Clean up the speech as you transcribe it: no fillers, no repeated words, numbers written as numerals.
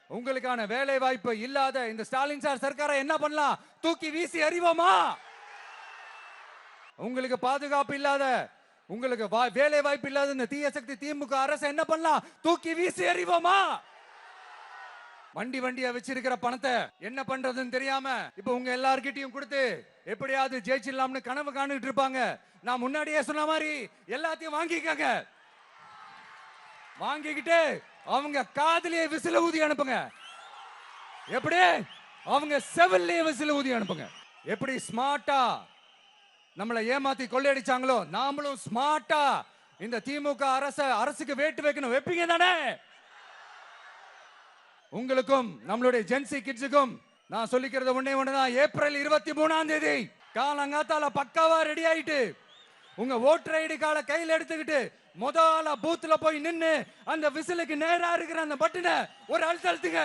உங்களுக்கான வேலை வாய்ப்பு இல்லாத இந்த ஸ்டாலின் சார் சர்க்காரை என்ன பண்ணலாம்? தூக்கி வீசி எறிவோமா? உங்களுக்கு பாதுகாப்பு இல்லாத, உங்களுக்கு வேலை வாய்ப்பு இல்லாத இந்த தீய சக்தி திமுக அரசு என்ன பண்ணலாம்? தூக்கி வீசி எறிவோமா? வண்டியா வச்சிருக்கிற பணத்தை என்ன பண்றதுன்னு தெரியாம இப்ப உங்க எல்லார்கிட்டயும் கொடுத்து எப்படியாவது ஜெயிச்சிடலாம்னு கனவு காணிட்டு இருப்பாங்க. நான் முன்னாடியே சொன்ன மாதிரி எல்லாத்தையும் வாங்கிக்கங்க. வாங்கிக்கிட்டு அவங்க காதுலயே விசில ஊதி அனுப்புங்க. எப்படி? அவங்க செவிலே விசில ஊதி அனுப்புங்க. எப்படி ஸ்மார்ட்டா நம்மளை ஏமாத்தி கொள்ளையடிச்சாங்களோ நாமளும் ஸ்மார்ட்டா இந்த திமுக அரசுக்கு வேட்டு வைக்கணும். வைப்பீங்க தானே? உங்களுக்கும் நம்மளுடைய ஜென்சி கிட்ஸுக்கும் நான் சொல்லிக்கிறது ஒண்ணே ஒண்ணுதான். ஏப்ரல் 23ஆம் தேதி காலங்காத்தால பக்காவா ரெடி ஆயிட்டு உங்க ஓட்டர் ஐடி கார்டை கையில எடுத்துக்கிட்டு முதல்ல பூத்துல போய் நின்னு அந்த விசிலுக்கு நேரா இருக்கிற அந்த பட்டனை ஒரு அழுத்தம் அழுத்துங்க.